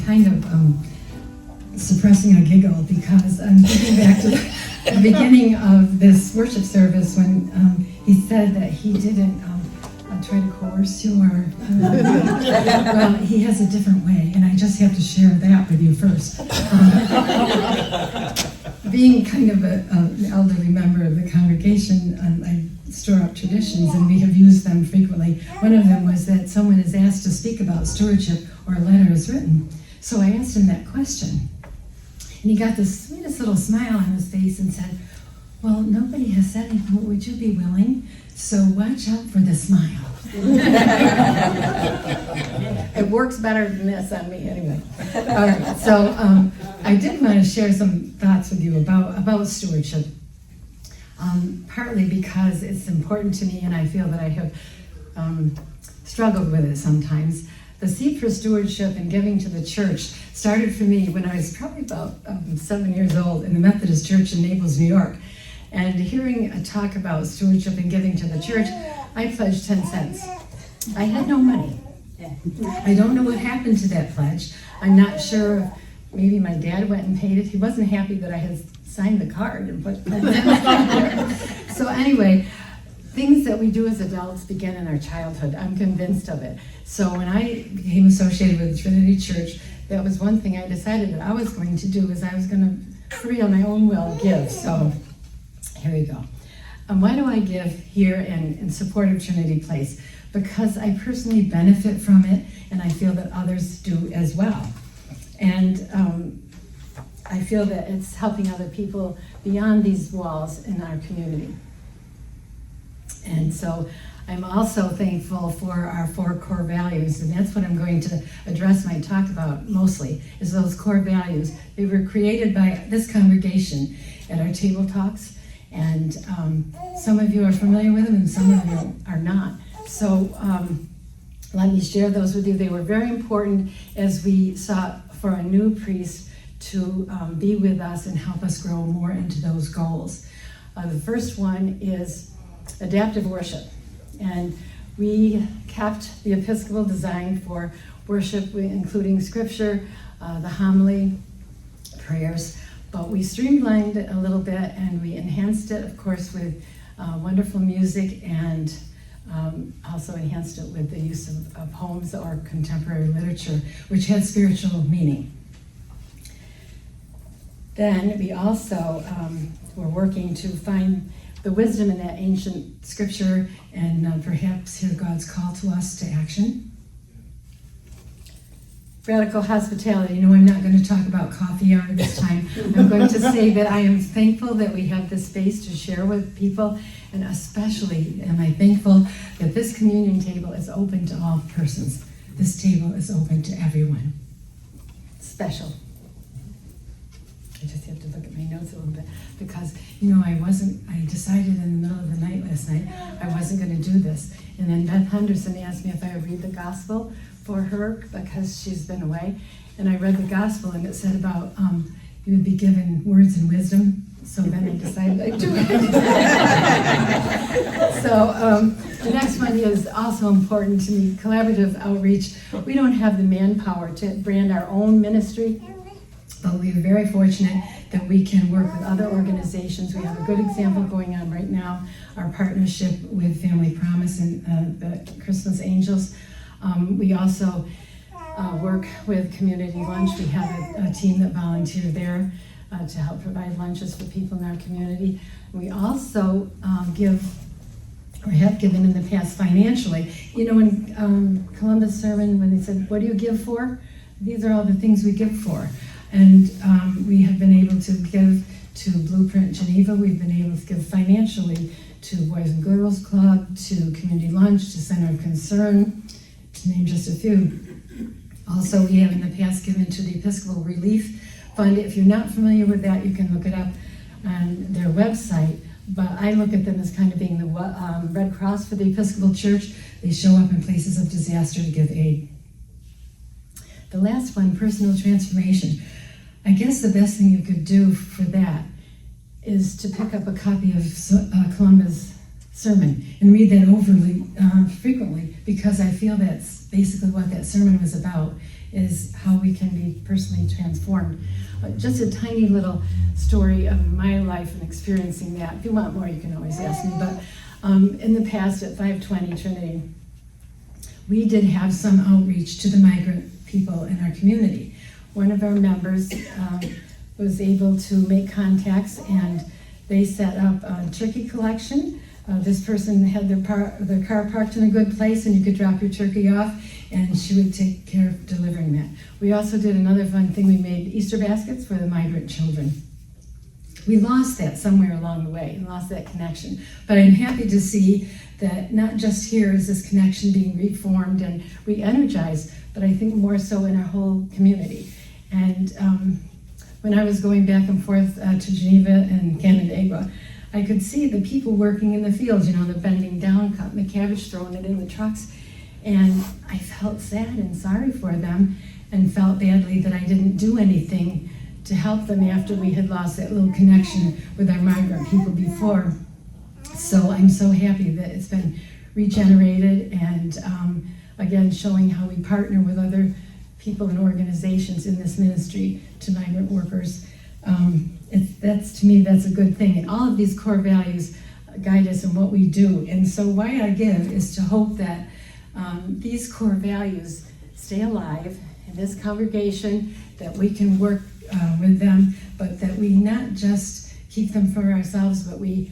kind of suppressing a giggle because I'm thinking back to the beginning of this worship service when he said that he didn't try to coerce you or well, he has a different way, and I just have to share that with you first. Being kind of an elderly member of the congregation, I store up traditions, and we have used them frequently. One of them was that someone is asked to speak about stewardship or a letter is written. So I asked him that question, and he got the sweetest little smile on his face and said, well, nobody has said anything. Would you be willing? So watch out for the smile. It works better than this on me anyway. All right, so I did want to share some thoughts with you about stewardship. Partly because it's important to me and I feel that I have struggled with it sometimes. The seed for stewardship and giving to the church started for me when I was probably about 7 years old in the Methodist Church in Naples, New York. And hearing a talk about stewardship and giving to the church, I pledged 10 cents. I had no money. I don't know what happened to that pledge. I'm not sure if maybe my dad went and paid it. He wasn't happy that I had signed the card and put 10 cents on there. So anyway, things that we do as adults begin in our childhood. I'm convinced of it. So when I became associated with the Trinity Church, that was one thing I decided that I was going to do, is I was going to free on my own will give. So here we go. Why do I give here in support of Trinity Place? Because I personally benefit from it, and I feel that others do as well. And I feel that it's helping other people beyond these walls in our community. And so I'm also thankful for our 4 core values, and that's what I'm going to address my talk about mostly, is those core values. They were created by this congregation at our table talks, and some of you are familiar with them and some of you are not. So let me share those with you. They were very important as we sought for a new priest to be with us and help us grow more into those goals. The first one is adaptive worship. And we kept the Episcopal design for worship, including scripture, the homily, prayers, but we streamlined it a little bit and we enhanced it, of course, with wonderful music, and also enhanced it with the use of poems or contemporary literature, which had spiritual meaning. Then we also were working to find the wisdom in that ancient scripture and perhaps hear God's call to us to action. Radical hospitality. No, I'm not going to talk about coffee hour this time. I'm going to say that I am thankful that we have this space to share with people, and especially am I thankful that this communion table is open to all persons. This table is open to everyone. Special. I just have to look at my notes a little bit because, I decided in the middle of the night last night I wasn't going to do this. And then Beth Henderson asked me if I would read the gospel for her because she's been away. And I read the gospel and it said about you would be given words and wisdom. So then I decided I'd do it. So the next one is also important to me, collaborative outreach. We don't have the manpower to brand our own ministry, but we're very fortunate that we can work with other organizations. We have a good example going on right now, our partnership with Family Promise and the Christmas Angels. We also work with Community Lunch. We have a team that volunteer there to help provide lunches for people in our community. We also give, or have given in the past financially. In Columbus sermon, when they said, what do you give for? These are all the things we give for. And we have been able to give to Blueprint Geneva. We've been able to give financially to Boys and Girls Club, to Community Lunch, to Center of Concern, to name just a few. Also, we have in the past given to the Episcopal Relief Fund. If you're not familiar with that, you can look it up on their website. But I look at them as kind of being the Red Cross for the Episcopal Church. They show up in places of disaster to give aid. The last one, personal transformation. I guess the best thing you could do for that is to pick up a copy of Columba's sermon and read that overly frequently, because I feel that's basically what that sermon was about, is how we can be personally transformed. Just a tiny little story of my life and experiencing that. If you want more, you can always ask me. But in the past at 520 Trinity, we did have some outreach to the migrant people in our community. One of our members was able to make contacts, and they set up a turkey collection. This person had their car parked in a good place, and you could drop your turkey off, and she would take care of delivering that. We also did another fun thing. We made Easter baskets for the migrant children. We lost that somewhere along the way, and lost that connection. But I'm happy to see that not just here is this connection being reformed and re-energized, but I think more so in our whole community. And when I was going back and forth to Geneva and Canandaigua, I could see the people working in the fields, they're bending down, cutting the cabbage, throwing it in the trucks. And I felt sad and sorry for them, and felt badly that I didn't do anything to help them after we had lost that little connection with our migrant people before. So I'm so happy that it's been regenerated, and again, showing how we partner with other people and organizations in this ministry to migrant workers. To me, that's a good thing. And all of these core values guide us in what we do. And so why I give is to hope that these core values stay alive in this congregation, that we can work with them, but that we not just keep them for ourselves, but we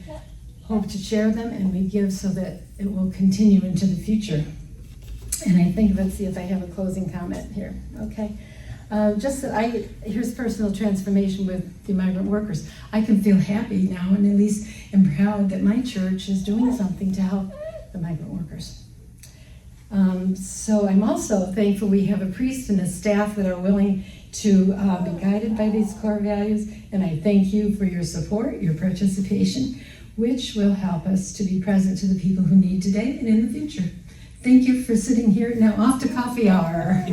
hope to share them, and we give so that it will continue into the future. And I think, let's see if I have a closing comment here. Okay. Here's personal transformation with the migrant workers. I can feel happy now, and at least am proud that my church is doing something to help the migrant workers. So I'm also thankful we have a priest and a staff that are willing to be guided by these core values, and I thank you for your support, your participation, which will help us to be present to the people who need today and in the future. Thank you for sitting here. Now off to coffee hour.